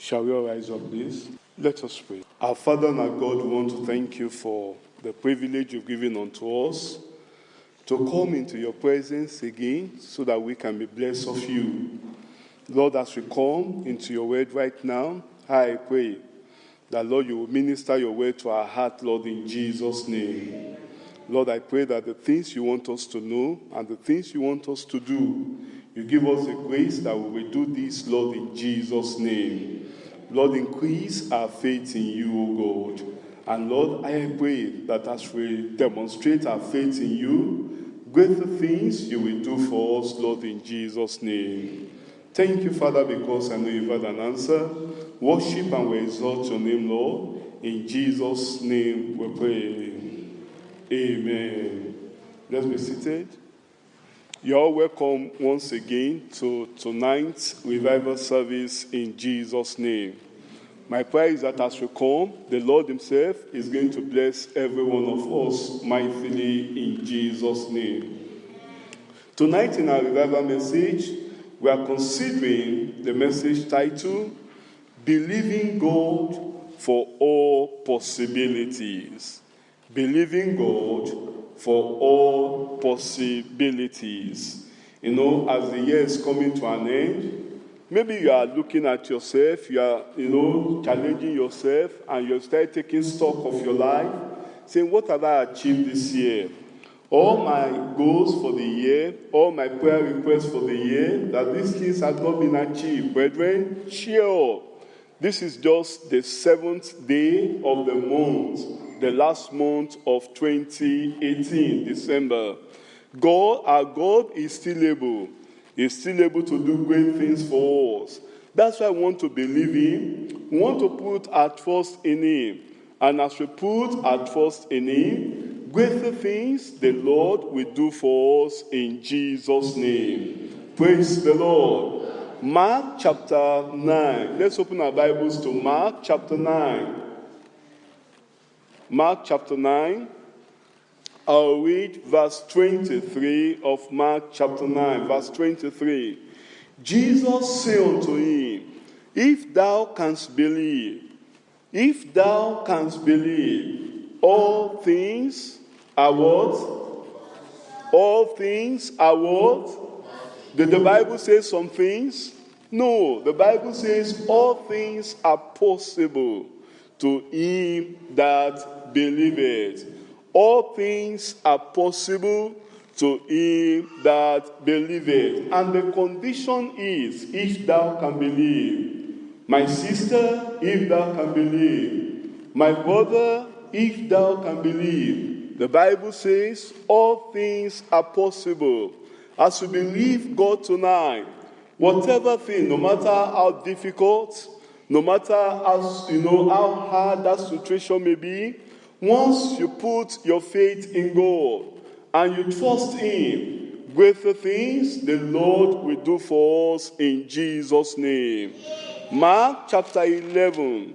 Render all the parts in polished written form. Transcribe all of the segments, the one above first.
Shall we all rise up, please? Let us pray. Our Father and our God, we want to thank you for the privilege you've given unto us to come into your presence again so that we can be blessed of you. Lord, as we come into your word right now, I pray that, Lord, you will minister your word to our heart, Lord, in Jesus' name. Lord, I pray that the things you want us to know and the things you want us to do, you give us the grace that we will do this, Lord, in Jesus' name. Lord, increase our faith in you, O God. And Lord, I pray that as we demonstrate our faith in you, greater things you will do for us, Lord, in Jesus' name. Thank you, Father, because I know you've had an answer. Worship and we exalt your name, Lord. In Jesus' name we pray. Amen. Let's be seated. You're all welcome once again to tonight's revival service in Jesus' name. My prayer is that as we come, the Lord himself is going to bless every one of us mightily in Jesus' name. Tonight in our revival message, we are considering the message titled, Believing God for All Possibilities. Believing God for all possibilities. You know, as the year is coming to an end, maybe you are looking at yourself, you are, challenging yourself, and you start taking stock of your life, saying, what have I achieved this year? All my goals for the year, all my prayer requests for the year, that these things have not been achieved. Brethren, cheer up. This is just the 7th day of the month. The last month of 2018, December. God, our God is still able. He's still able to do great things for us. That's why I want to believe him. We want to put our trust in him. And as we put our trust in him, greater things the Lord will do for us in Jesus' name. Praise the Lord. Mark chapter 9. Let's open our Bibles to Mark chapter 9. Mark chapter 9, I'll read verse 23 of Mark chapter 9, verse 23. Jesus said unto him, if thou canst believe, all things are what? All things are what? Did the Bible say some things? No, the Bible says all things are possible to him that believeth. All things are possible to him that believeth. And the condition is, if thou can believe. My sister, if thou can believe. My brother, if thou can believe. The Bible says all things are possible. As we believe God tonight, whatever thing, no matter how difficult, no matter how hard that situation may be, once you put your faith in God and you trust him, greater things the Lord will do for us in Jesus' name. Mark chapter 11.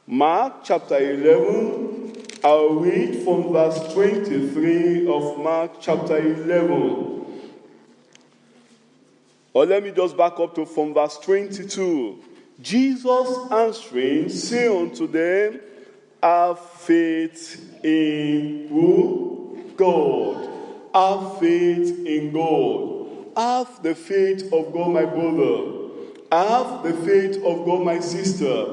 Mark chapter 11, I'll read from verse 23 of Mark chapter 11. Or let me just back up from verse 22. Jesus answering, say unto them, have faith in who? God. Have faith in God. Have the faith of God, my brother. Have the faith of God, my sister.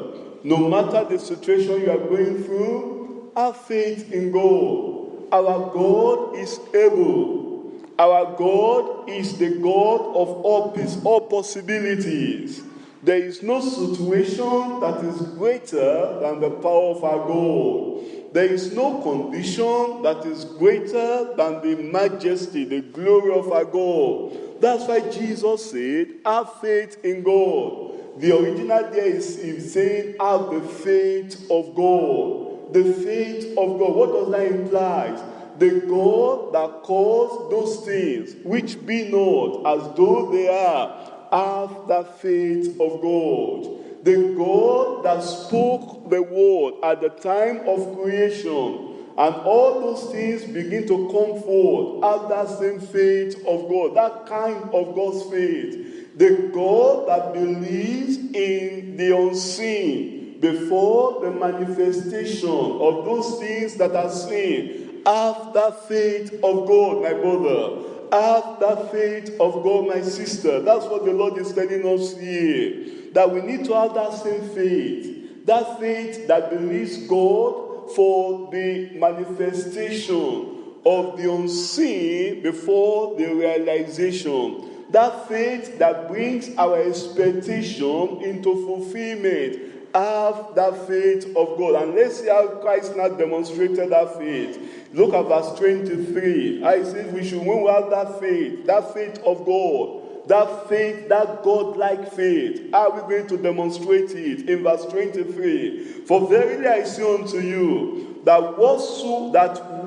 No matter the situation you are going through, have faith in God. Our God is able. Our God is the God of all possibilities. There is no situation that is greater than the power of our God. There is no condition that is greater than the majesty, the glory of our God. That's why Jesus said, have faith in God. The original there is saying, have the faith of God. The faith of God. What does that imply? The God that calls those things which be not as though they are. Have the faith of God. The God that spoke the word at the time of creation. And all those things begin to come forth. Have that same faith of God. That kind of God's faith. The God that believes in the unseen before the manifestation of those things that are seen. Have that faith of God, my brother. Have that faith of God, my sister. That's what the Lord is telling us here. That we need to have that same faith. That faith that believes God for the manifestation of the unseen before the realization. That faith that brings our expectation into fulfillment. Have that faith of God. And let's see how Christ now demonstrated that faith. Look at verse 23. I said we should, when we have that faith of God, that faith, that God-like faith, how are we going to demonstrate it? In verse 23, for verily I say unto you, that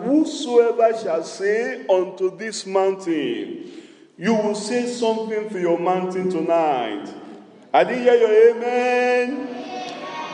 whosoever shall say unto this mountain, you will say something to your mountain tonight. I didn't hear your amen.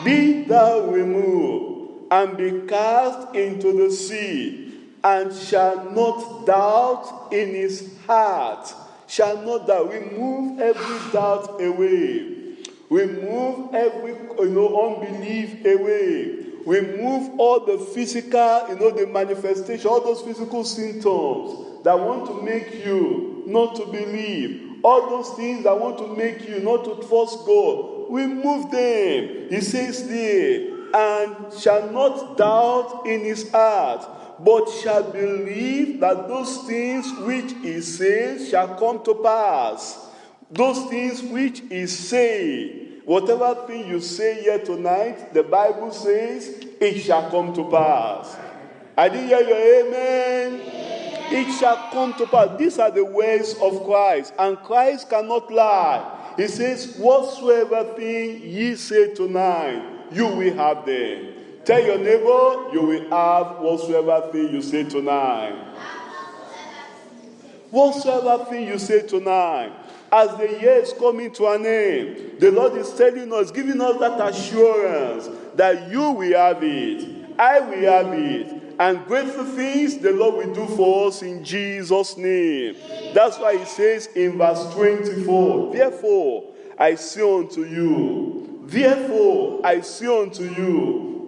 Be thou removed, and be cast into the sea, and shall not doubt in his heart. Shall not doubt. Remove every doubt away. Remove every unbelief away. Remove all the physical, the manifestation, all those physical symptoms that want to make you not to believe. All those things that want to make you not to trust God. Remove them. He says there, and shall not doubt in his heart, but shall believe that those things which he says shall come to pass. Those things which he says, whatever thing you say here tonight, the Bible says it shall come to pass. I didn't hear your amen. It shall come to pass. These are the words of Christ, and Christ cannot lie. He says, whatsoever thing ye say tonight, you will have them. Tell your neighbor, you will have whatsoever thing you say tonight. Whatsoever thing you say tonight. As the year is coming to an end, the Lord is telling us, giving us that assurance that you will have it. I will have it. And grateful things the Lord will do for us in Jesus' name. That's why he says in verse 24, therefore I say unto you,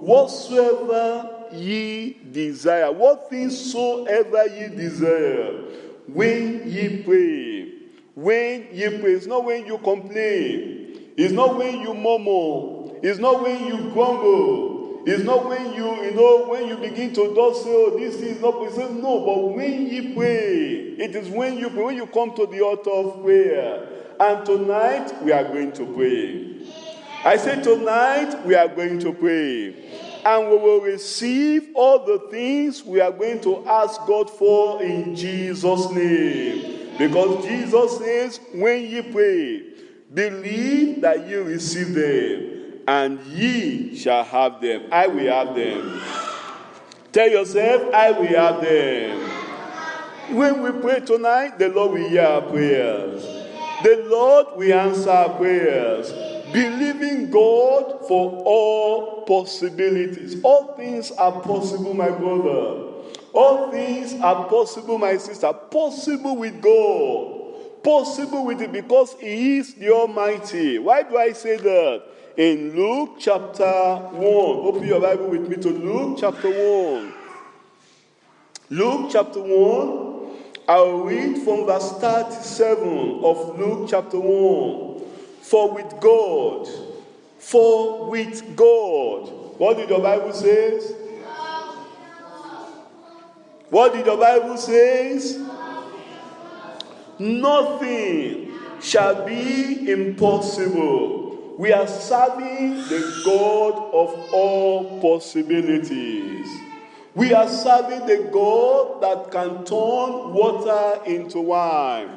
whatsoever ye desire, what things soever ye desire, when ye pray. It's not when you complain. It's not when you murmur. It's not when you grumble. It's not when when you begin to just say, oh, this is not, he says, no, but when you pray, it is when you pray, when you come to the altar of prayer. And tonight, we are going to pray. I say tonight, we are going to pray. And we will receive all the things we are going to ask God for in Jesus' name. Because Jesus says, when ye pray, believe that you receive them. And ye shall have them. I will have them. Tell yourself, I will have them. When we pray tonight, the Lord will hear our prayers. The Lord will answer our prayers. Believing God for all possibilities. All things are possible, my brother. All things are possible, my sister. Possible with God. Possible with it because He is the Almighty. Why do I say that? In Luke chapter 1. Open your Bible with me to Luke chapter 1. Luke chapter 1. I'll read from verse 37 of Luke chapter 1. For with God. What did your Bible say? What did your Bible say? Nothing shall be impossible. We are serving the God of all possibilities. We are serving the God that can turn water into wine.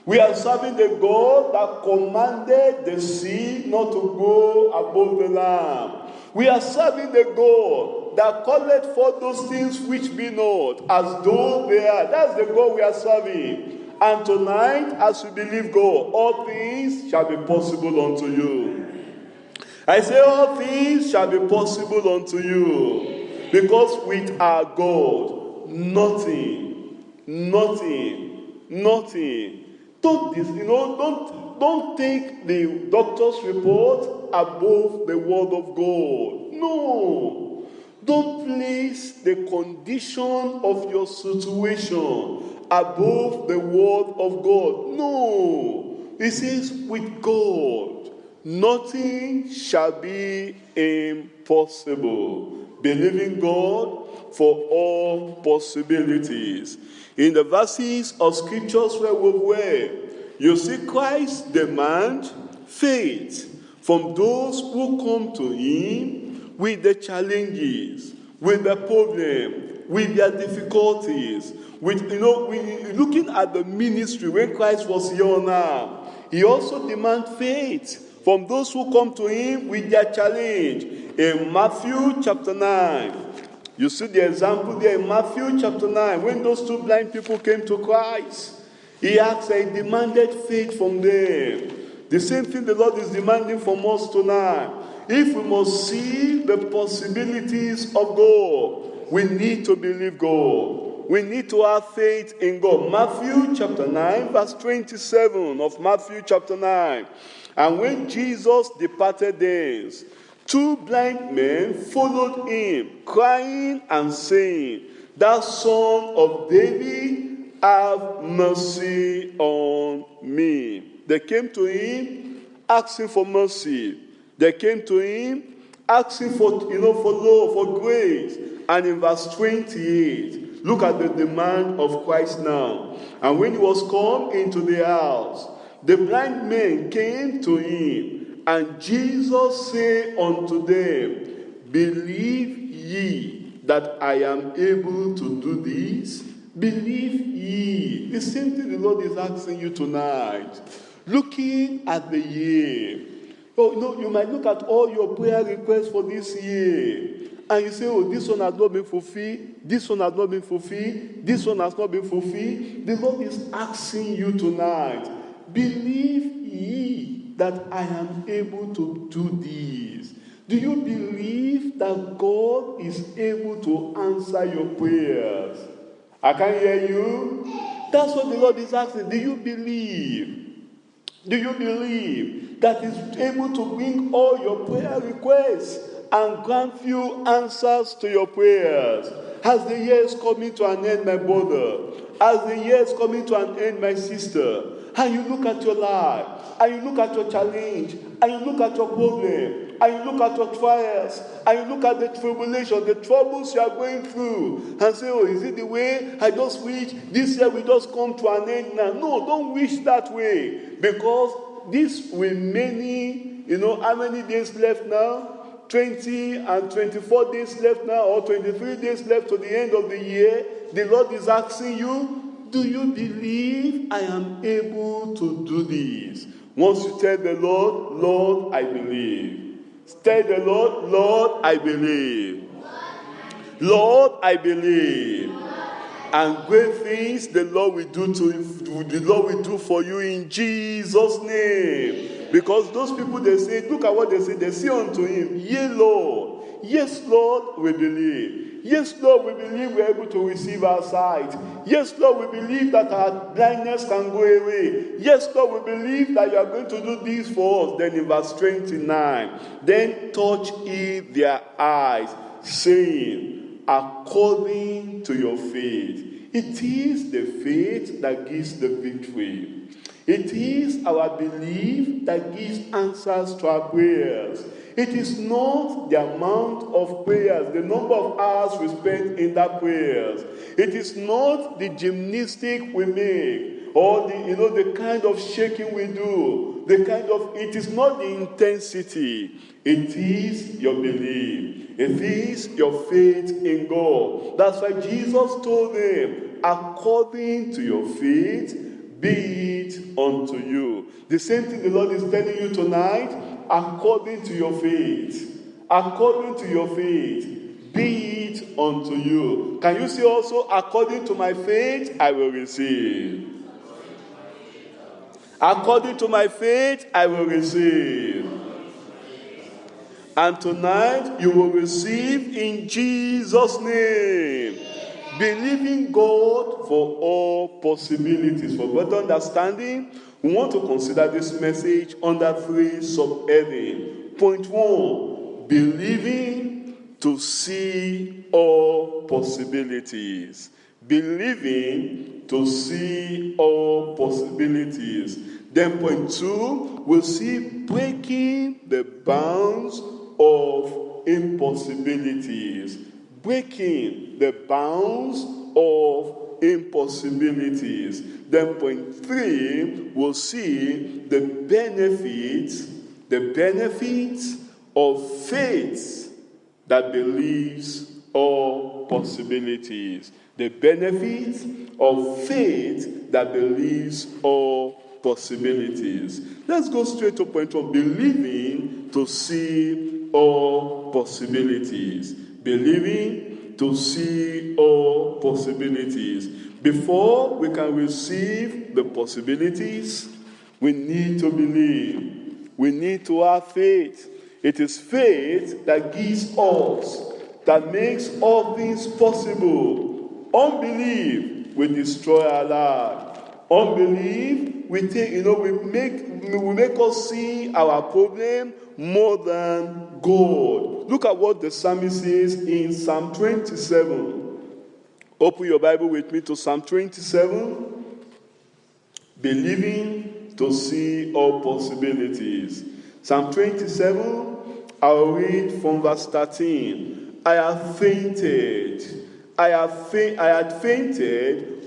We are serving the God that commanded the sea not to go above the land. We are serving the God that calleth for those things which be not as though they are. That's the God we are serving. And tonight, as we believe God, all things shall be possible unto you. I say all things shall be possible unto you. Because with our God, nothing. Don't don't take the doctor's report above the word of God. No. Don't place the condition of your situation above the word of God. No. It says, with God, nothing shall be impossible. Believing God for all possibilities. In the verses of scriptures where we were, you see Christ demand faith from those who come to him with the challenges, with the problem, with their difficulties. Looking at the ministry when Christ was here on earth, he also demands faith from those who come to him with their challenge. In Matthew chapter 9, you see the example there in Matthew chapter 9, when those two blind people came to Christ, he asked and demanded faith from them. The same thing the Lord is demanding from us tonight. If we must see the possibilities of God, we need to believe God. We need to have faith in God. Matthew chapter 9, verse 27 of Matthew chapter 9. And when Jesus departed thence, two blind men followed him, crying and saying, "Thou Son of David, have mercy on me." They came to him asking for mercy. They came to him asking for love, for grace. And in verse 28, look at the demand of Christ now. And when he was come into the house, the blind men came to him, and Jesus said unto them, "Believe ye that I am able to do this?" Believe ye. The same thing the Lord is asking you tonight. Looking at the year. You might look at all your prayer requests for this year, and you say, this one has not been fulfilled, this one has not been fulfilled, this one has not been fulfilled. The Lord is asking you tonight, believe ye that I am able to do this. Do you believe that God is able to answer your prayers? I can't hear you. That's what the Lord is asking. Do you believe? Do you believe that He's able to bring all your prayer requests and grant you answers to your prayers? As the year is coming to an end, my brother, as the year is coming to an end, my sister, and you look at your life, and you look at your challenge, and you look at your problem, and you look at your trials, and you look at the tribulation, the troubles you are going through, and say, is it the way I just wish this year will just come to an end now? No, don't wish that way, because this will how many days left now? 20 and 24 days left now, or 23 days left to the end of the year. The Lord is asking you, do you believe I am able to do this? Once you tell the Lord, Lord, I believe. Tell the Lord, Lord, I believe. Lord, I believe. And great things the Lord will do for you in Jesus' name. Because those people, they say, look at what they say. They say unto him, yea, Lord. Yes, Lord, we believe. Yes, Lord, we believe we're able to receive our sight. Yes, Lord, we believe that our blindness can go away. Yes, Lord, we believe that you are going to do this for us. Then in verse 29, then touch ye their eyes, saying, according to your faith. It is the faith that gives the victory. It is our belief that gives answers to our prayers. It is not the amount of prayers, the number of hours we spend in that prayers. It is not the gymnastic we make, or the kind of shaking we do. It is not the intensity. It is your belief. It is your faith in God. That's why Jesus told them, according to your faith, be it unto you. The same thing the Lord is telling you tonight, according to your faith. According to your faith, be it unto you. Can you see also, according to my faith, I will receive. According to my faith, I will receive. And tonight, you will receive in Jesus' name. Believing God for all possibilities, for better understanding, We want to consider this message under 3 subheadings. Point 1, believing to see all possibilities. Believing to see all possibilities. Then point 2, we'll see breaking the bounds of impossibilities. Breaking the bounds of impossibilities. Then point 3, we'll see the benefits of faith that believes all possibilities. The benefits of faith that believes all possibilities. Let's go straight to point 1, believing to see all possibilities. Believing to see all possibilities. Before we can receive the possibilities, we need to believe. We need to have faith. It is faith that gives us, that makes all things possible. Unbelief will destroy our life. Unbelief will make us see our problem more than God. Look at what the psalmist says in Psalm 27. Open your Bible with me to Psalm 27. Believing to see all possibilities. Psalm 27, I'll read from verse 13. I had fainted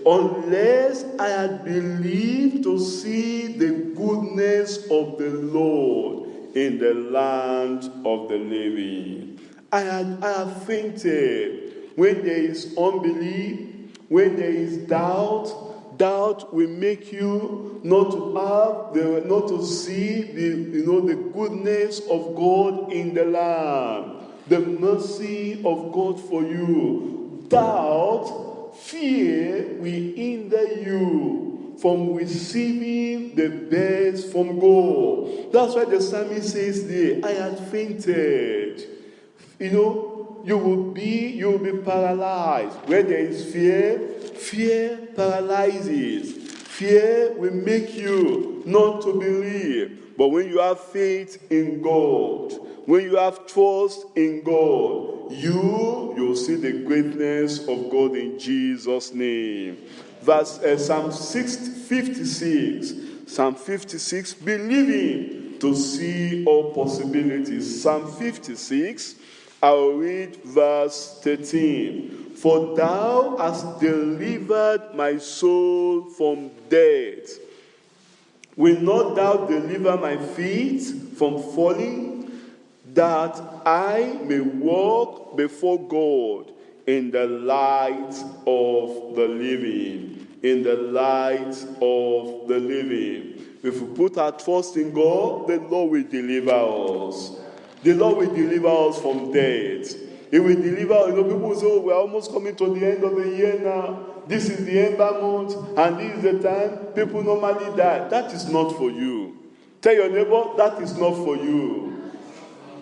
unless I had believed to see the goodness of the Lord in the land of the living. I have fainted. When there is unbelief, when there is doubt will make you not to see the goodness of God in the land, the mercy of God for you. Doubt, fear will hinder you from receiving the best from God. That's why the psalmist says there, I had fainted. You will be paralyzed. Where there is fear paralyzes. Fear will make you not to believe. But when you have faith in God, when you have trust in God, you'll see the greatness of God in Jesus' name. Psalm 56. Psalm 56, believing to see all possibilities. Psalm 56, I'll read verse 13. For thou hast delivered my soul from death. Will not thou deliver my feet from falling, that I may walk before God in the light of the living? In the light of the living. If we put our trust in God, the Lord will deliver us. The Lord will deliver us from death. He will deliver. People say, we're almost coming to the end of the year now. This is the ember month, and this is the time people normally die. That is not for you. Tell your neighbor, that is not for you.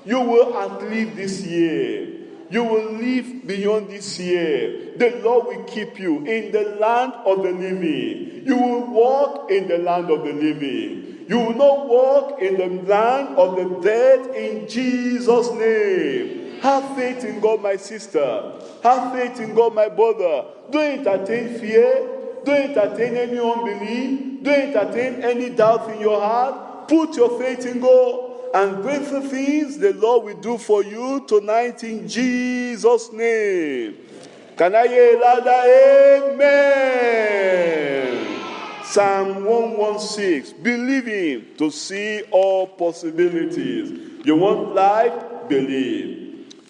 You will outlive this year. You will live beyond this year. The Lord will keep you in the land of the living. You will walk in the land of the living. You will not walk in the land of the dead in Jesus' name. Have faith in God, my sister. Have faith in God, my brother. Don't entertain fear. Don't entertain any unbelief. Don't entertain any doubt in your heart. Put your faith in God. And greater things the Lord will do for you tonight in Jesus' name. Can I hear louder? Amen. Psalm 116. Believing to see all possibilities. You want life? Believe.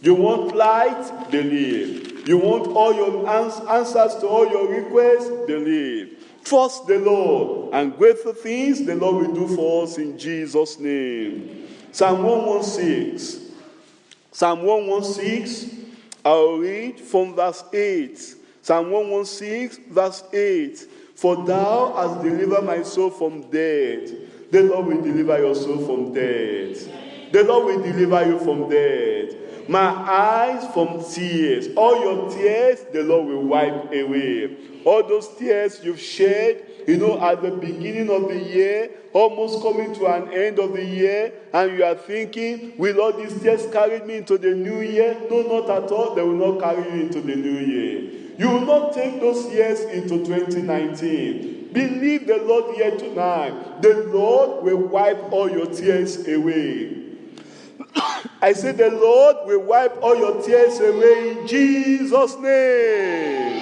You want light? Believe. You want all your answers to all your requests? Believe. Trust the Lord, and greater things the Lord will do for us in Jesus' name. Psalm 116. Psalm 116, I'll read from verse 8. Psalm 116, verse 8. For thou hast delivered my soul from death. The Lord will deliver your soul from death. The Lord will deliver you from death. My eyes from tears. All your tears, the Lord will wipe away. All those tears you've shed at the beginning of the year, almost coming to an end of the year, and you are thinking, will all these tears carry me into the new year? No, not at all. They will not carry you into the new year. You will not take those years into 2019. Believe the Lord here tonight. The Lord will wipe all your tears away. I say the Lord will wipe all your tears away in Jesus' name.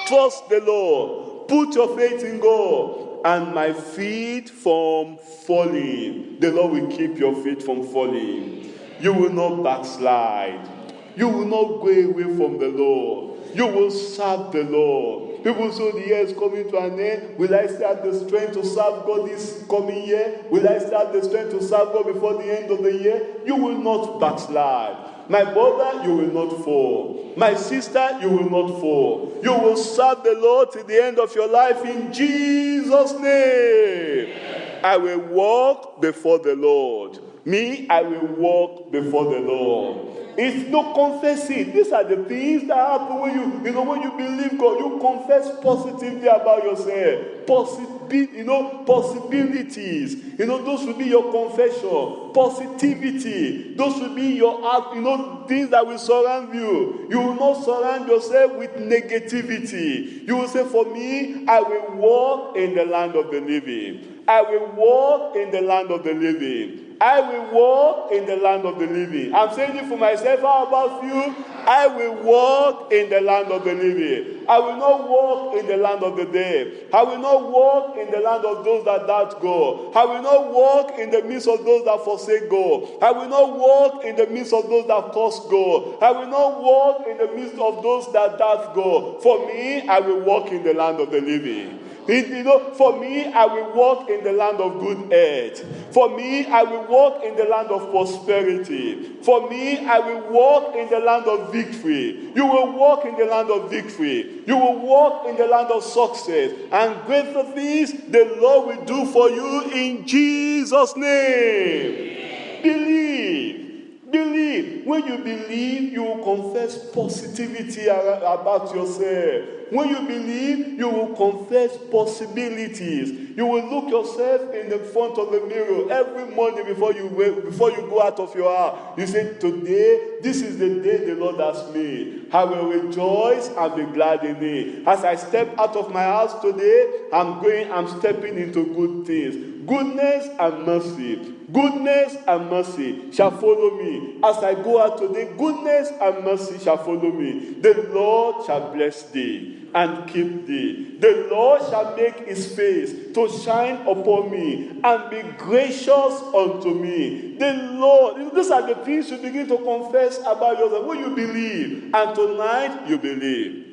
Trust the Lord. Put your faith in God. And my feet from falling. The Lord will keep your feet from falling. You will not backslide. You will not go away from the Lord. You will serve the Lord. People say the year is coming to an end. Will I still have the strength to serve God this coming year? Will I still have the strength to serve God before the end of the year? You will not backslide. My brother, you will not fall. My sister, you will not fall. You will serve the Lord till the end of your life in Jesus' name. I will walk before the Lord. Me, I will walk before the Lord. It's no confessing. These are the things that happen when when you believe God. You confess positively about yourself. Possibilities. Those will be your confession. Positivity. Those will be your act. Things that will surround you. You will not surround yourself with negativity. You will say, for me, I will walk in the land of the living. I will walk in the land of the living. I will walk in the land of the living. I'm saying it for myself. How about you? I will walk in the land of the living. I will not walk in the land of the dead. I will not walk in the land of those that doubt God. I will not walk in the midst of those that forsake God. I will not walk in the midst of those that curse God. I will not walk in the midst of those that doubt God. For me, I will walk in the land of the living. For me, I will walk in the land of good health. For me, I will walk in the land of prosperity. For me, I will walk in the land of victory. You will walk in the land of victory. You will walk in the land of success. And greater things the Lord will do for you in Jesus' name. Believe. Believe. When you believe, you will confess positivity about yourself. When you believe, you will confess possibilities. You will look yourself in the front of the mirror every morning before you go out of your house. You say, today, this is the day the Lord has made. I will rejoice and be glad in it. As I step out of my house today, I'm stepping into good things. Goodness and mercy. Goodness and mercy shall follow me. As I go out today, goodness and mercy shall follow me. The Lord shall bless thee and keep thee. The Lord shall make his face to shine upon me and be gracious unto me. The Lord, these are the things you begin to confess about yourself when you believe. And tonight, you believe.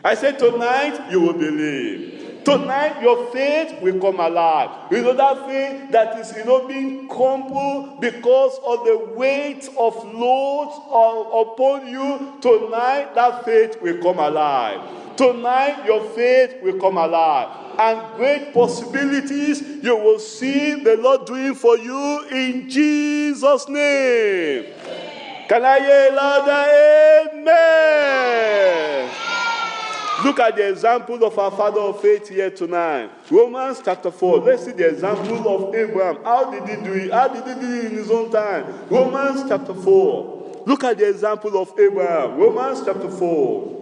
I said tonight, you will believe. Tonight, your faith will come alive. That faith that is, being crumpled because of the weight of loads upon you. Tonight, that faith will come alive. Tonight, your faith will come alive. And great possibilities you will see the Lord doing for you in Jesus' name. Can I hear louder? Amen. Look at the example of our father of faith here tonight. Romans chapter 4. Let's see the example of Abraham. How did he do it? How did he do it in his own time? Romans chapter 4. Look at the example of Abraham. Romans chapter 4.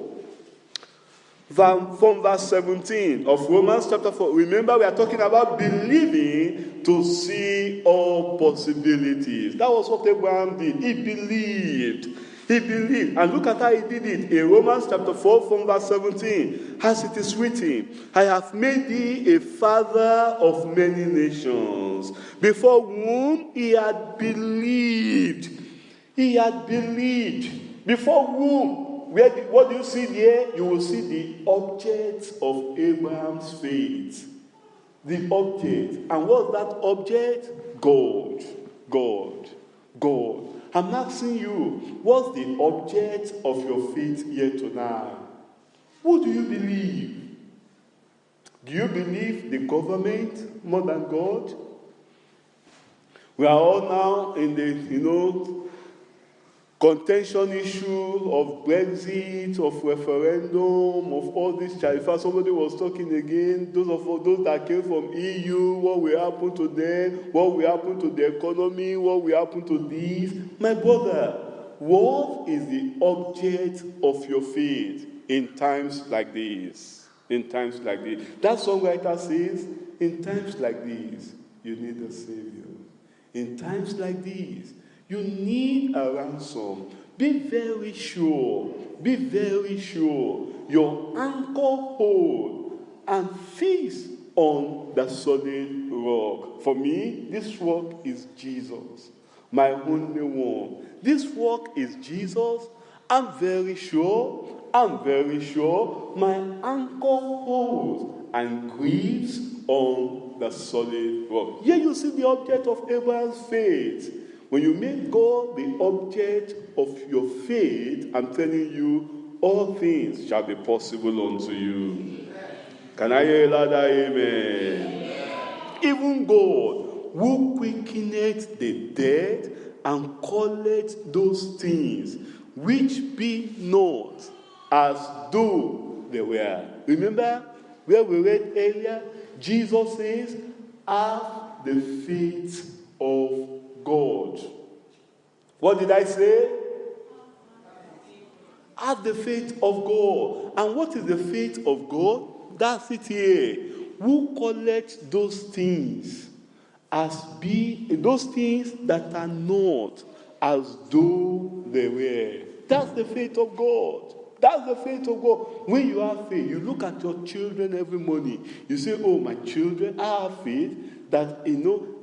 From verse 17 of Romans chapter 4. Remember, we are talking about believing to see all possibilities. That was what Abraham did. He believed. He believed. And look at how he did it. In Romans chapter 4 from verse 17. As it is written, I have made thee a father of many nations, before whom he had believed. He had believed. Before whom? What do you see there? You will see the object of Abraham's faith. The object. And what's that object? God. God. God. I'm asking you, what's the object of your faith here tonight? What do you believe? Do you believe the government more than God? We are all now in the, contention issue of Brexit, of referendum, of all this. In fact, somebody was talking again, those that came from EU, what will happen to them, what will happen to the economy, what will happen to this. My brother, what is the object of your faith in times like this? In times like this. That songwriter says, in times like this, you need a Savior. In times like this, you need a ransom. Be very sure. Be very sure. Your anchor hold and feast on the solid rock. For me, this rock is Jesus, my only one. This rock is Jesus. I'm very sure my anchor holds and grieves on the solid rock. Here you see the object of Abraham's faith. When you make God the object of your faith, I'm telling you, all things shall be possible unto you. Can I hear a louder amen? Even God, who quickeneth the dead and calleth those things which be not as though they were. Remember where we read earlier? Jesus says, have the faith of God. What did I say? Have the faith of God. And what is the faith of God? That's it here. Who collects those things those things that are not as though they were. That's the faith of God. That's the faith of God. When you have faith, you look at your children every morning. You say, oh, my children, I have faith that,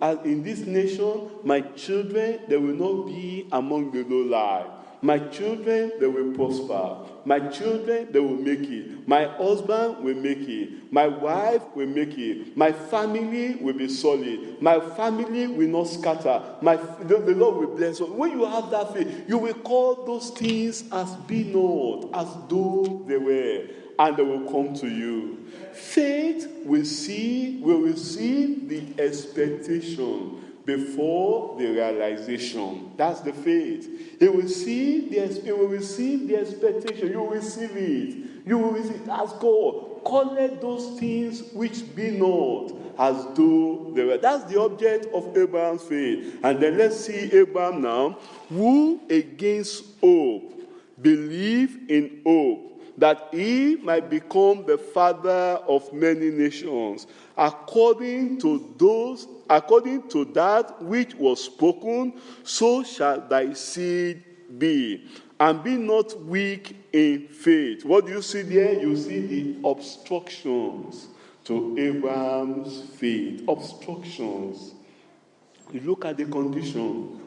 as in this nation, my children, they will not be among the low life. My children, they will prosper. My children, they will make it. My husband will make it. My wife will make it. My family will be solid. My family will not scatter. The Lord will bless us. When you have that faith, you will call those things as be not, as though they were, and they will come to you. Faith will receive the expectation before the realization. That's the faith. It will receive the expectation. You will receive it. You will receive it as God. Collect those things which be not as though they were. That's the object of Abraham's faith. And then let's see Abraham now, who against hope believed in hope, that he might become the father of many nations, according to that which was spoken, so shall thy seed be. And be not weak in faith. What do you see there? You see the obstructions to Abraham's faith. Obstructions. You look at the condition.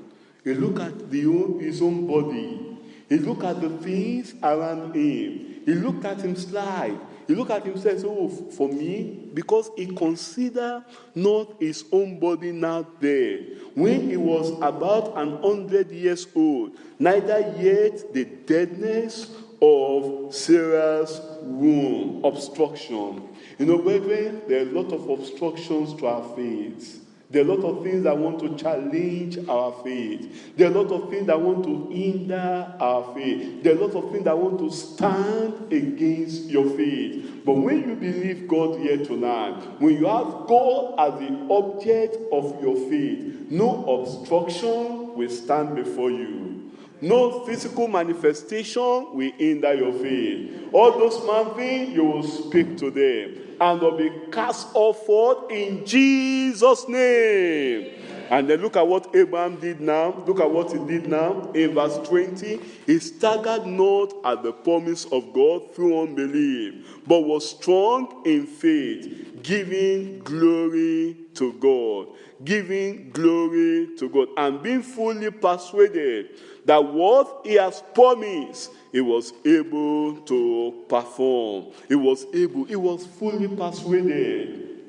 You look at his own body. You look at the things around him. He looked at his life. He looked at himself and said, oh, for me, because he considered not his own body now there. When he was about 100 years old, neither yet the deadness of Sarah's womb. Obstruction. Brethren, there are a lot of obstructions to our faith. There are a lot of things that want to challenge our faith. There are a lot of things that want to hinder our faith. There are a lot of things that want to stand against your faith. But when you believe God here tonight, when you have God as the object of your faith, no obstruction will stand before you. No physical manifestation will hinder your faith. All those mountains, you will speak to them, and they'll be cast off forth in Jesus' name. And then look at what Abraham did now. Look at what he did now. In verse 20, he staggered not at the promise of God through unbelief, but was strong in faith, giving glory to God. Giving glory to God. And being fully persuaded that what he has promised, he was able to perform. He was fully persuaded.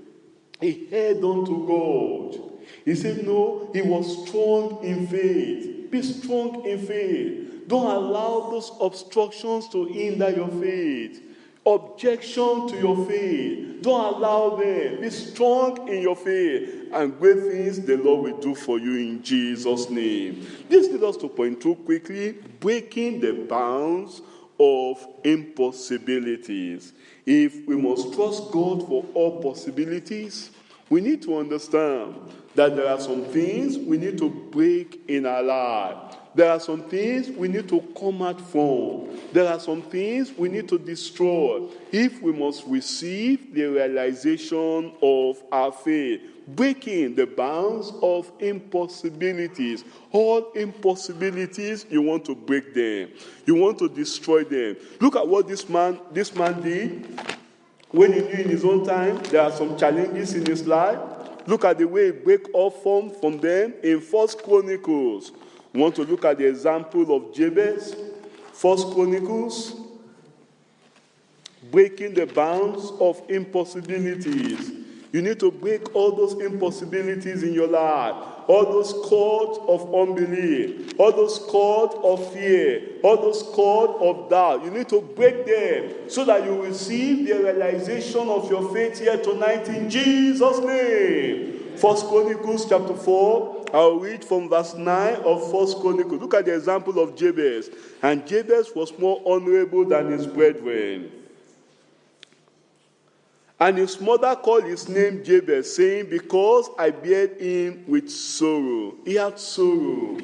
He held on to God. He said, no, he was strong in faith. Be strong in faith. Don't allow those obstructions to hinder your faith. objection to your faith. Don't allow them. Be strong in your faith, and great things the Lord will do for you in Jesus' name. This leads us to point 2 quickly: breaking the bounds of impossibilities. If we must trust God for all possibilities, we need to understand that there are some things we need to break in our life. There are some things we need to come out from. There are some things we need to destroy if we must receive the realization of our faith. Breaking the bounds of impossibilities. All impossibilities, you want to break them. You want to destroy them. Look at what this man did. When he knew in his own time there are some challenges in his life. Look at the way he break off from them in 1 Chronicles. We want to look at the example of Jabez. 1 Chronicles. Breaking the bounds of impossibilities. You need to break all those impossibilities in your life. All those cords of unbelief. All those cords of fear. All those cords of doubt. You need to break them so that you receive the realization of your faith here tonight in Jesus' name. 1 Chronicles chapter 4. I'll read from verse 9 of 1 Chronicles. Look at the example of Jabez. And Jabez was more honorable than his brethren. And his mother called his name Jabez, saying, because I bare him with sorrow. He had sorrow.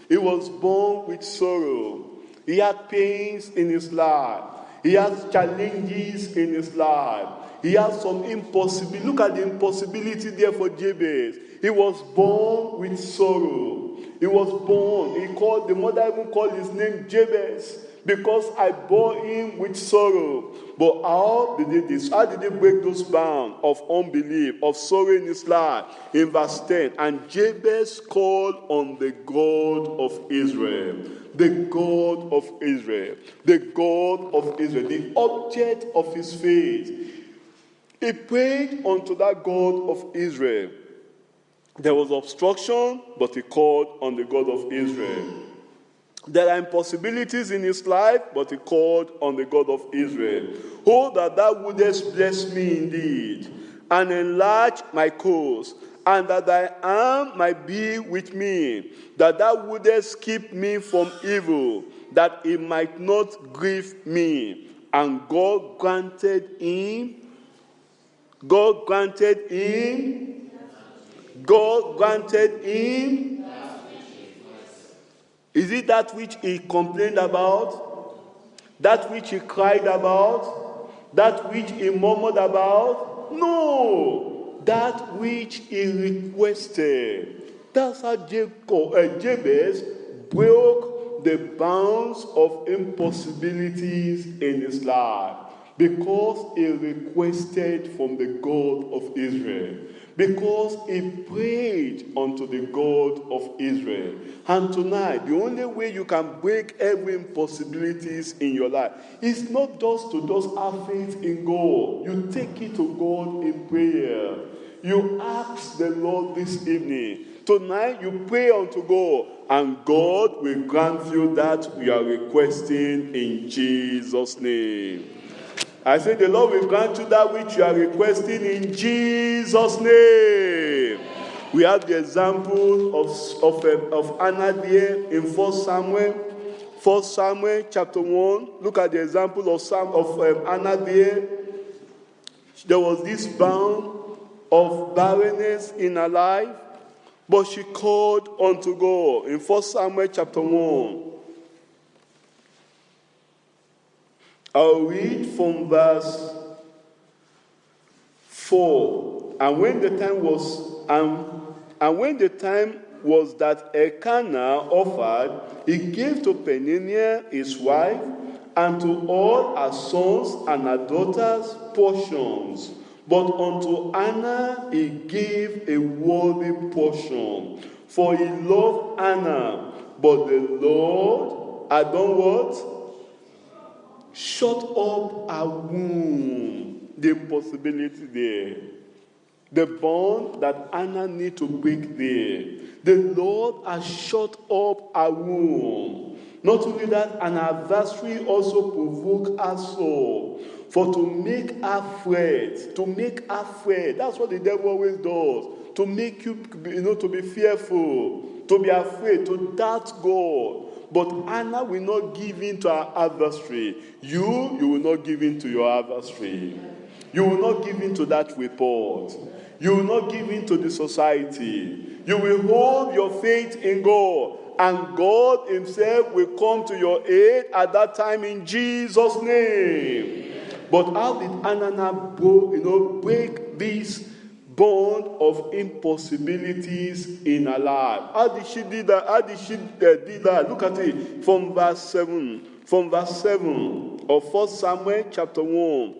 He was born with sorrow. He had pains in his life. He has challenges in his life. He has some impossibility. Look at the impossibility there for Jabez. He was born with sorrow. He was born. The mother even called his name Jabez, because I bore him with sorrow. But how did they do this? How did they break those bounds of unbelief, of sorrow in his life? In verse 10, and Jabez called on the God of Israel. The God of Israel. The God of Israel. The object of his faith. He prayed unto that God of Israel. There was obstruction, but he called on the God of Israel. There are impossibilities in his life, but he called on the God of Israel. Oh, that thou wouldest bless me indeed, and enlarge my cause, and that thy arm might be with me, that thou wouldest keep me from evil, that it might not grieve me. And God granted him. God granted him. God granted him. Is it that which he complained about? That which he cried about? That which he murmured about? No! That which he requested. That's how Jabez broke the bounds of impossibilities in his life. Because he requested from the God of Israel. Because he prayed unto the God of Israel. And tonight, the only way you can break every impossibilities in your life is not just to have faith in God. You take it to God in prayer. You ask the Lord this evening. Tonight, you pray unto God, and God will grant you that you are requesting in Jesus' name. I say the Lord will grant you that which you are requesting in Jesus' name. We have the example of Anna there in 1 Samuel. 1 Samuel chapter 1. Look at the example of Anna there. There was this bound of barrenness in her life, but she called unto God in 1 Samuel chapter 1. I'll read from verse 4. And when the time was that Elkanah offered, he gave to Peninnah his wife, and to all her sons and her daughters portions. But unto Anna he gave a worthy portion, for he loved Anna. But the Lord had done what? Shut up her womb. The impossibility there. The bond that Anna need to break there. The Lord has shut up her womb. Not only that, an adversary also provoked her soul. For to make her fret, to make her fret. That's what the devil always does. To make you, to be fearful, to be afraid, to doubt God. But Anna will not give in to her adversary. You will not give in to your adversary. You will not give in to that report. You will not give in to the society. You will hold your faith in God. And God himself will come to your aid at that time in Jesus' name. But how did Anna break this bond of impossibilities in her life? How did she do that? How did she do that? Look at it from verse 7. From verse 7 of 1 Samuel chapter 1.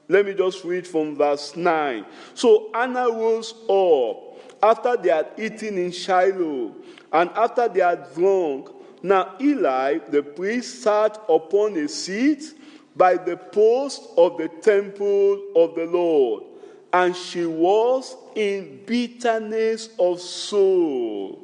Let me just read from verse 9. So Anna rose up after they had eaten in Shiloh, and after they had drunk. Now Eli, the priest, sat upon a seat by the post of the temple of the Lord, and she was in bitterness of soul.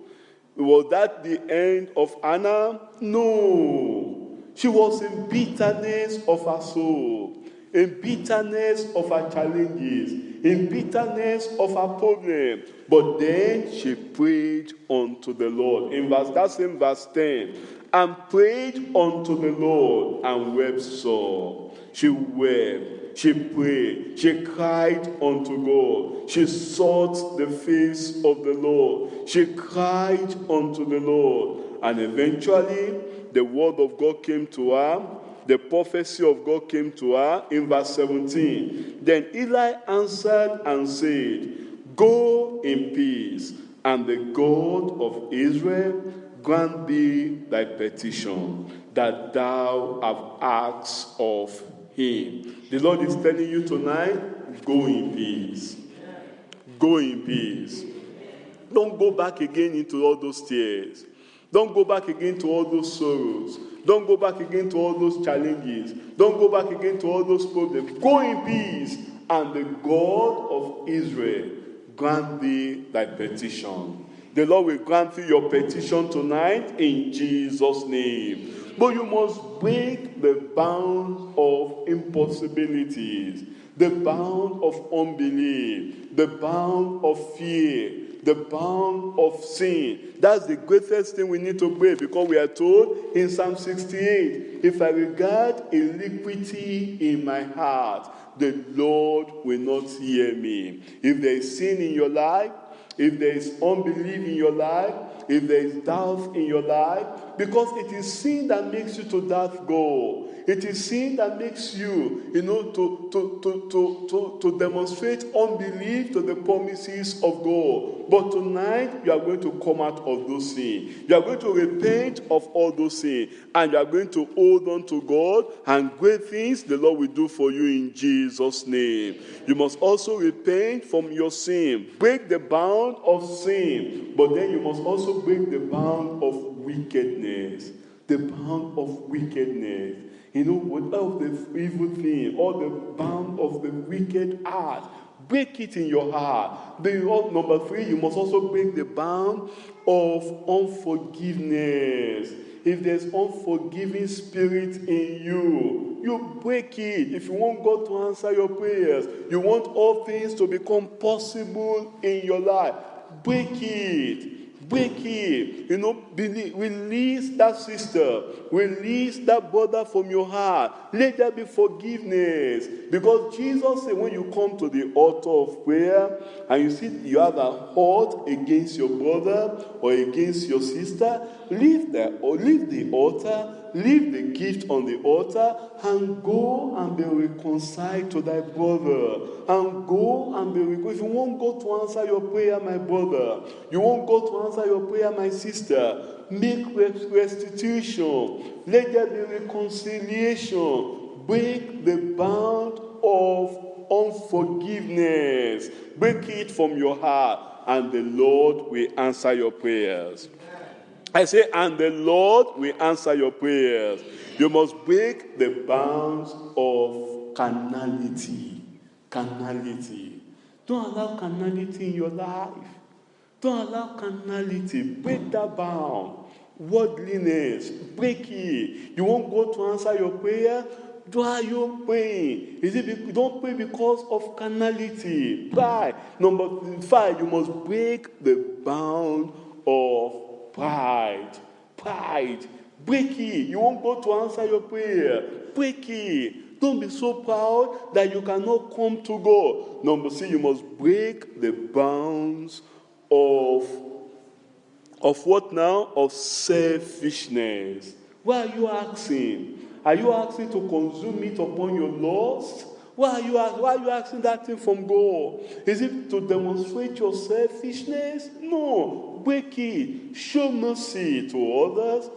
Was that the end of Anna? No. She was in bitterness of her soul, in bitterness of her challenges, in bitterness of her problem. But then she prayed unto the Lord. That's in verse 10. And prayed unto the Lord and wept sore. She wept, she prayed, she cried unto God. She sought the face of the Lord. She cried unto the Lord. And eventually, the word of God came to her. The prophecy of God came to her in verse 17. Then Eli answered and said, Go in peace, and the God of Israel grant thee thy petition that thou have asked of him. The Lord is telling you tonight, go in peace. Go in peace. Don't go back again into all those tears. Don't go back again to all those sorrows. Don't go back again to all those challenges. Don't go back again to all those problems. Go in peace, and the God of Israel grant thee thy petition. The Lord will grant you your petition tonight in Jesus' name. But you must break the bounds of impossibilities, the bound of unbelief, the bound of fear, the bound of sin. That's the greatest thing we need to break, because we are told in Psalm 68, if I regard iniquity in my heart, the Lord will not hear me. If there is sin in your life, if there is unbelief in your life, if there is doubt in your life, because it is sin that makes you to doubt God. It is sin that makes you, to demonstrate unbelief to the promises of God. But tonight, you are going to come out of those sins. You are going to repent of all those sins. And you are going to hold on to God, and great things the Lord will do for you in Jesus' name. You must also repent from your sin. Break the bound of sin. But then you must also break the bound of wickedness. The bound of wickedness. All the evil thing, all the bound of the wicked heart, break it in your heart. Number 3, you must also break the bound of unforgiveness. If there's unforgiving spirit in you, you break it. If you want God to answer your prayers, you want all things to become possible in your life, break it. Break it. Release that sister. Release that brother from your heart. Let there be forgiveness. Because Jesus said, when you come to the altar of prayer and you see you have a hurt against your brother or against your sister, leave the altar, leave the gift on the altar, and go and be reconciled to thy brother. And go and be reconciled. If you want God to answer your prayer, my brother, you want God to answer your prayer, my sister, make restitution. Let there be reconciliation. Break the bound of unforgiveness. Break it from your heart, and the Lord will answer your prayers. I say, and the Lord will answer your prayers. You must break the bounds of carnality. Carnality. Don't allow carnality in your life. Don't allow carnality. Break that bound. Worldliness, break it. You want God to answer your prayer? Why are you praying? Don't pray because of carnality. Why? Number 5, you must break the bound of pride. Pride. Break it. You want God to answer your prayer? Break it. Don't be so proud that you cannot come to God. Number 6, you must break the bounds of what now? Of selfishness. Why are you asking? Are you asking to consume it upon your lust? Why are you asking that thing from God? Is it to demonstrate your selfishness? No. Break it. Show mercy to others.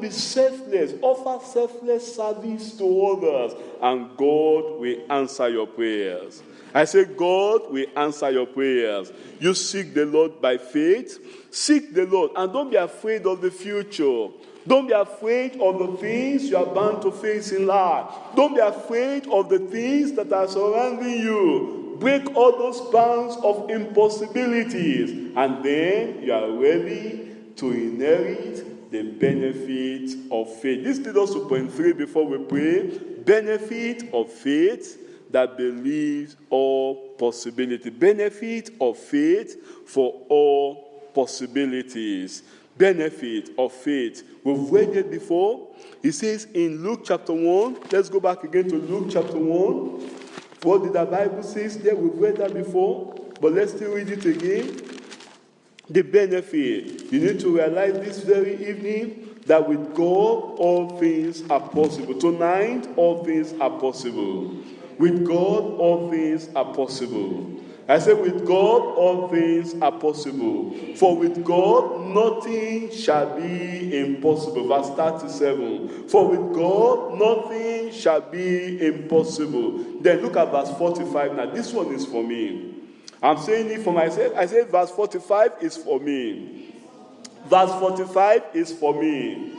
Be selfless. Offer selfless service to others. And God will answer your prayers. I say God will answer your prayers. You seek the Lord by faith. Seek the Lord. And don't be afraid of the future. Don't be afraid of the things you are bound to face in life. Don't be afraid of the things that are surrounding you. Break all those bounds of impossibilities. And then you are ready to inherit the benefit of faith. This leads us to point 3 before we pray. Benefit of faith that believes all possibility. Benefit of faith for all possibilities. Benefit of faith. We've read it before. It says in Luke chapter 1. Let's go back again to Luke chapter 1. What did the Bible say there? We've read that before. But let's still read it again. The benefit. You need to realize this very evening that with God all things are possible. Tonight all things are possible. With God all things are possible. I say, with God, all things are possible. For with God, nothing shall be impossible. Verse 37. For with God, nothing shall be impossible. Then look at verse 45 now. This one is for me. I'm saying it for myself. I say verse 45 is for me. Verse 45 is for me.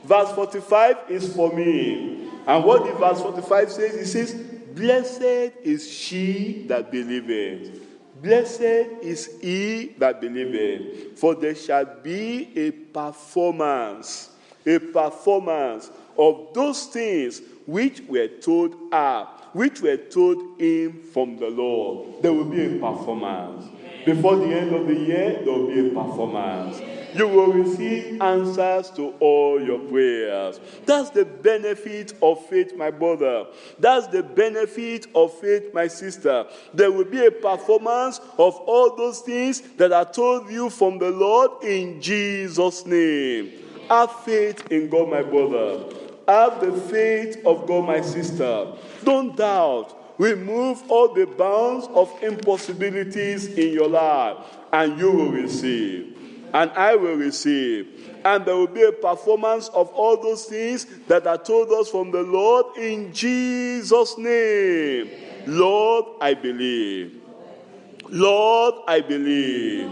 Verse 45 is for me. And what did verse 45 says? It says, blessed is she that believeth. Blessed is he that believeth. For there shall be a performance of those things which were told him from the Lord. There will be a performance. Before the end of the year, there will be a performance. You will receive answers to all your prayers. That's the benefit of faith, my brother. That's the benefit of faith, my sister. There will be a performance of all those things that are told you from the Lord in Jesus' name. Have faith in God, my brother. Have the faith of God, my sister. Don't doubt. Remove all the bounds of impossibilities in your life, and you will receive. And I will receive. And there will be a performance of all those things that are told us from the Lord in Jesus' name. Lord, I believe. Lord, I believe.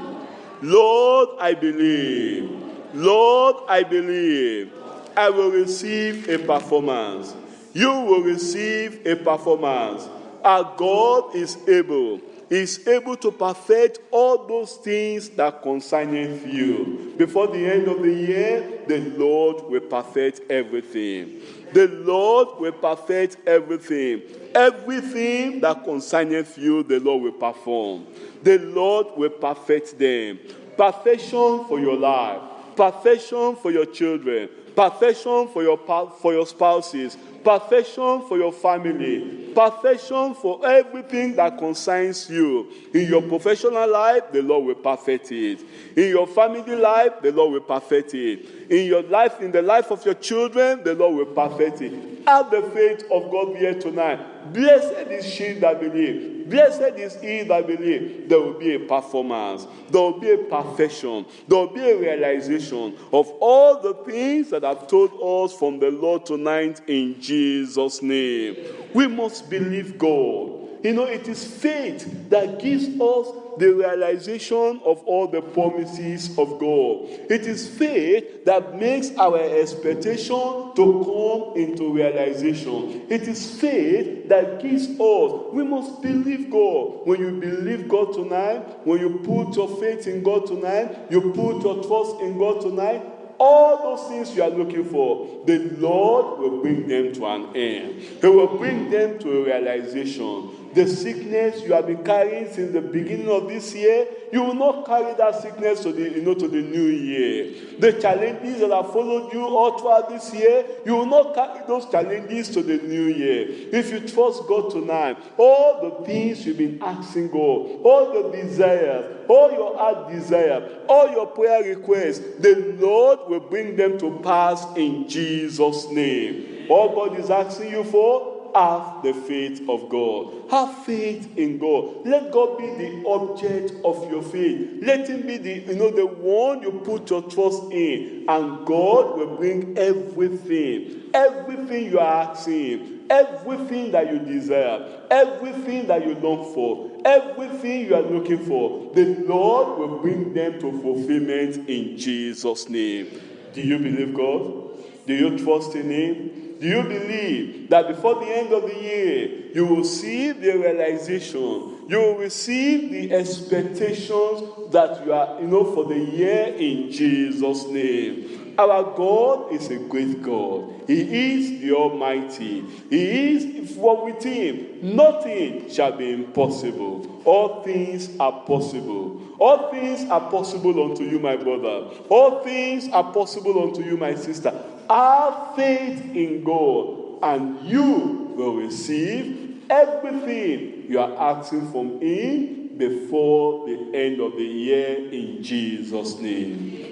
Lord, I believe. Lord, I believe. I will receive a performance. You will receive a performance. Our God is able. He is able to perfect all those things that concerneth you. Before the end of the year, the Lord will perfect everything. The Lord will perfect everything. Everything that concerneth you, the Lord will perform. The Lord will perfect them. Perfection for your life. Perfection for your children. Perfection for your spouses. Perfection for your family. Perfection for everything that concerns you. In your professional life, the Lord will perfect it. In your family life, the Lord will perfect it. In your life, in the life of your children, the Lord will perfect it. Have the faith of God here tonight. Blessed is she that believes. Blessed is he that believes. There will be a performance. There will be a perfection. There will be a realization of all the things that I've told us from the Lord tonight in Jesus' name. We must believe God. You know, it is faith that gives us the realization of all the promises of God. It is faith that makes our expectation to come into realization. It is faith that gives us. We must believe God. When you believe God tonight, when you put your faith in God tonight, you put your trust in God tonight, All those things you are looking for, the Lord will bring them to an end. He will bring them to a realization. The sickness you have been carrying since the beginning of this year, you will not carry that sickness to the new year. The challenges that have followed you all throughout this year, you will not carry those challenges to the new year. If you trust God tonight, all the things you've been asking God, all the desires, all your heart desire, all your prayer requests, the Lord will bring them to pass in Jesus' name. All God is asking you for, have the faith of God. Have faith in God. Let God be the object of your faith. Let him be the one you put your trust in. And God will bring everything you are asking, everything that you desire, everything that you long for, everything you are looking for. The Lord will bring them to fulfillment in Jesus' name. Do you believe God? Do you trust in him? Do you believe that before the end of the year, you will see the realization, you will receive the expectations that you are, for the year in Jesus' name? Our God is a great God. He is the Almighty. He is, for with him, nothing shall be impossible. All things are possible. All things are possible unto you, my brother. All things are possible unto you, my sister. Have faith in God, and you will receive everything you are asking from him before the end of the year in Jesus' name.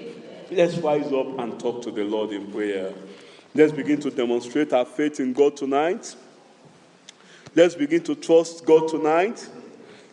Let's rise up and talk to the Lord in prayer. Let's begin to demonstrate our faith in God tonight. Let's begin to trust God tonight.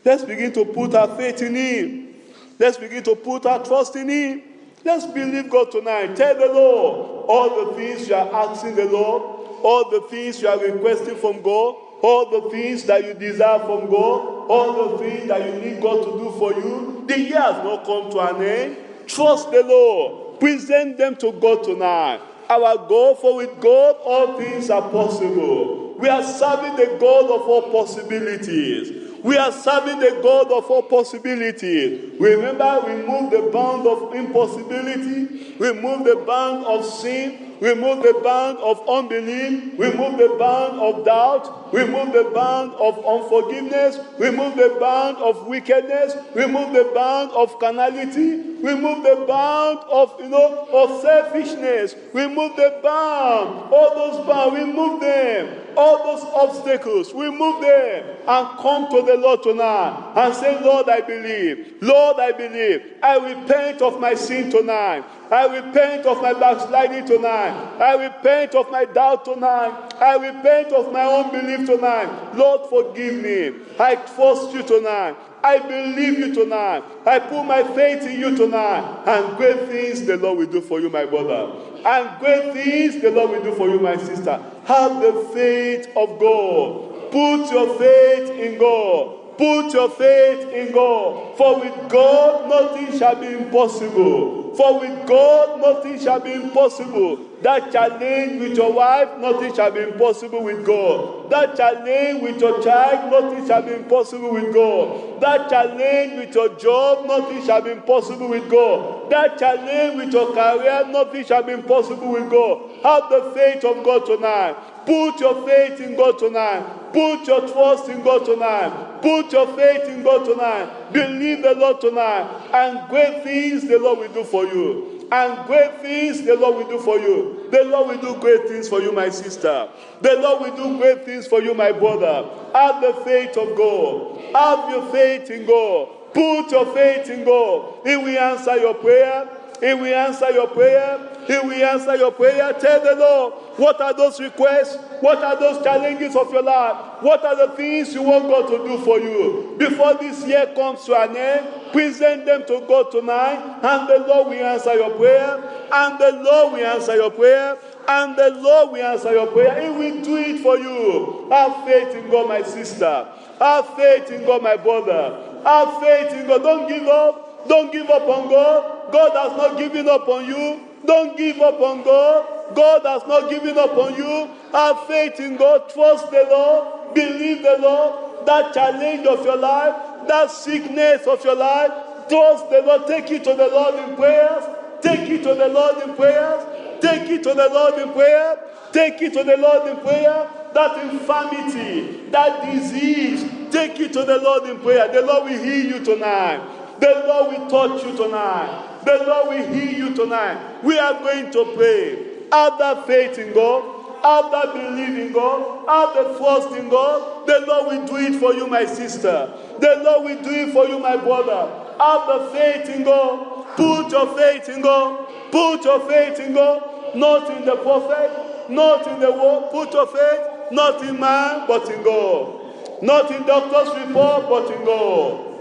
Let's begin to put our faith in him. Let's begin to put our trust in him. Let's believe God tonight. Tell the Lord all the things you are asking the Lord, all the things you are requesting from God, all the things that you desire from God, all the things that you need God to do for you. The year has not come to an end. Trust the Lord. Present them to God tonight. Our God, for with God all things are possible. We are serving the God of all possibilities. We are serving the God of all possibilities. Remember, remove the bound of impossibility. Remove the bound of sin. Remove the bound of unbelief. Remove the bound of doubt. Remove the bound of unforgiveness. Remove the bound of wickedness. Remove the bound of carnality. Remove the bound of selfishness. Remove the bound. All those bounds, remove them. All those obstacles, remove them and come to the Lord tonight and say, Lord, I believe. Lord, I believe. I repent of my sin tonight. I repent of my backsliding tonight. I repent of my doubt tonight. I repent of my unbelief tonight. Lord, forgive me. I trust you tonight. I believe you tonight. I put my faith in you tonight. And great things the Lord will do for you, my brother. And great things the Lord will do for you, my sister. Have the faith of God. Put your faith in God. Put your faith in God. For with God nothing shall be impossible. For with God nothing shall be impossible. That challenge with your wife, nothing shall be impossible with God. That challenge with your child, nothing shall be impossible with God. That challenge with your job, nothing shall be impossible with God. That challenge with your career, nothing shall be impossible with God. Have the faith of God tonight. Put your faith in God tonight. Put your trust in God tonight. Put your faith in God tonight. Believe the Lord tonight. And great things the Lord will do for you. And great things the Lord will do for you. The Lord will do great things for you, my sister. The Lord will do great things for you, my brother. Have the faith of God. Have your faith in God. Put your faith in God. He will answer your prayer. He will answer your prayer. He will answer your prayer. Tell the Lord, what are those requests? What are those challenges of your life? What are the things you want God to do for you? Before this year comes to an end, present them to God tonight, and the Lord will answer your prayer. And the Lord will answer your prayer. And the Lord will answer your prayer. He will do it for you. Have faith in God, my sister. Have faith in God, my brother. Have faith in God. Don't give up. Don't give up on God. God has not given up on you. Don't give up on God. God has not given up on you. Have faith in God. Trust the Lord. Believe the Lord. That challenge of your life, that sickness of your life, trust the Lord. Take it to the Lord in prayers. Take it to the Lord in prayer. Take it to the Lord in prayer. Take it to the Lord in prayer. That infirmity, that disease, take it to the Lord in prayer. The Lord will heal you tonight. The Lord will touch you tonight. The Lord will heal you tonight. We are going to pray. Have that faith in God. Have that belief in God. Have the trust in God. The Lord will do it for you, my sister. The Lord will do it for you, my brother. Have the faith in God. Put your faith in God. Put your faith in God. Not in the prophet, not in the world. Put your faith not in man, but in God. Not in doctor's report, but in God.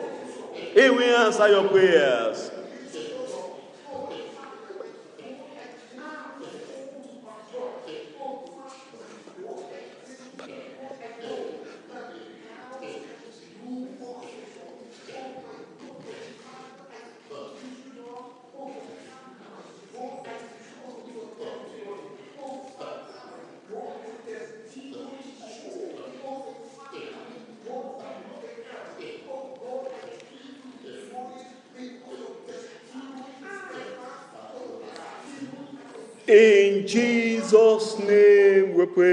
He will answer your prayers. In Jesus' name we pray.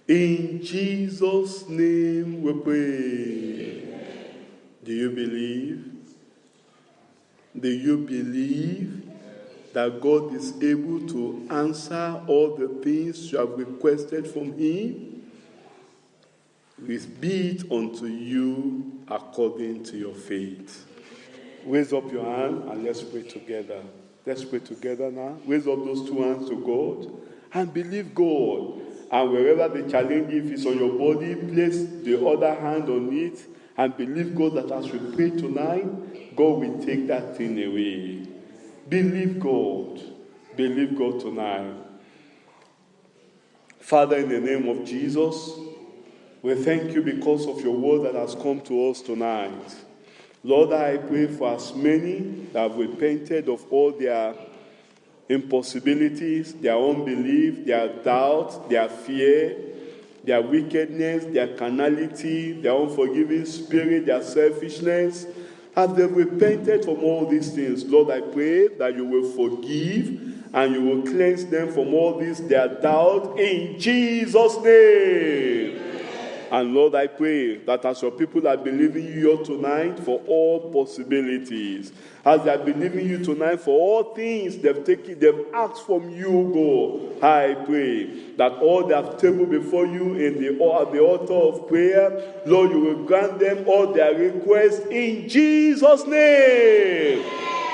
In Jesus' name we pray. Do you believe? Do you believe that God is able to answer all the things you have requested from Him? Be it unto you according to your faith. Raise up your hand and let's pray together. Let's pray together now. Raise up those two hands to God and believe God. And wherever the challenge is on your body, place the other hand on it and believe God that as we pray tonight, God will take that thing away. Believe God. Believe God tonight. Father, in the name of Jesus, we thank you because of your word that has come to us tonight. Lord, I pray for as many that have repented of all their impossibilities, their unbelief, their doubt, their fear, their wickedness, their carnality, their unforgiving spirit, their selfishness. As they've repented from all these things, Lord, I pray that you will forgive and you will cleanse them from all this, their doubt, in Jesus' name. And Lord, I pray that as your people are believing you here tonight for all possibilities, as they are believing you tonight for all things they've asked from you, God, I pray that all they have tabled before you at the altar of prayer, Lord, you will grant them all their requests in Jesus' name.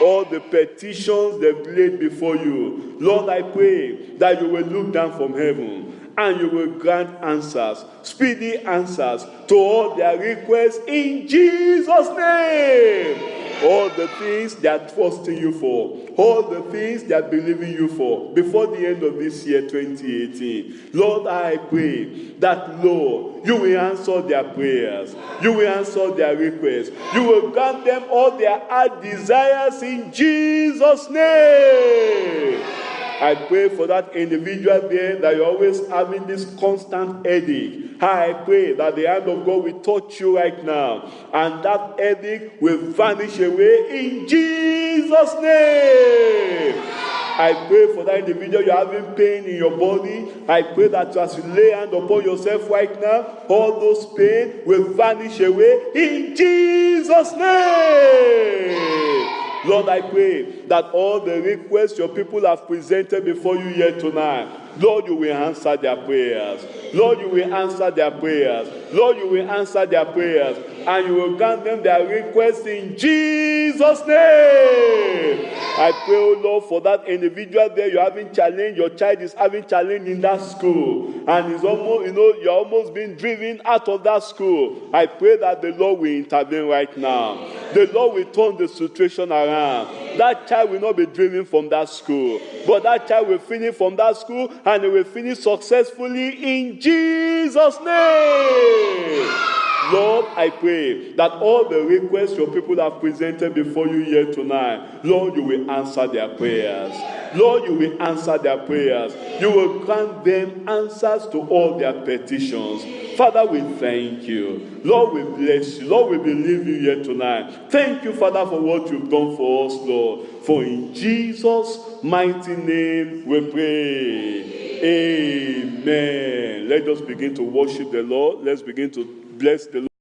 All the petitions they've laid before you, Lord, I pray that you will look down from heaven and you will grant answers, speedy answers to all their requests in Jesus' name. All the things they are trusting you for, all the things they are believing you for before the end of this year, 2018. Lord, I pray that, Lord, you will answer their prayers. You will answer their requests. You will grant them all their heart desires in Jesus' name. I pray for that individual there that you're always having this constant headache. I pray that the hand of God will touch you right now and that headache will vanish away in Jesus' name. I pray for that individual you're having pain in your body. I pray that as you lay hand upon yourself right now, all those pain will vanish away in Jesus' name. Lord, I pray that all the requests your people have presented before you here tonight, Lord, you will answer their prayers. Lord, you will answer their prayers. Lord, you will answer their prayers. And you will grant them their requests in Jesus' name. I pray, oh Lord, for that individual there you're having challenge. Your child is having challenge in that school. And it's almost, you're almost being driven out of that school. I pray that the Lord will intervene right now. The Lord will turn the situation around. That child will not be driven from that school. But that child will finish from that school and he will finish successfully in Jesus' name. Lord, I pray that all the requests your people have presented before you here tonight, Lord, you will answer their prayers. Lord, you will answer their prayers. You will grant them answers to all their petitions. Father, we thank you. Lord, we bless you. Lord, we believe you here tonight. Thank you, Father, for what you've done for us, Lord. For in Jesus' mighty name we pray. Amen. Let us begin to worship the Lord. Let's begin to bless the Lord.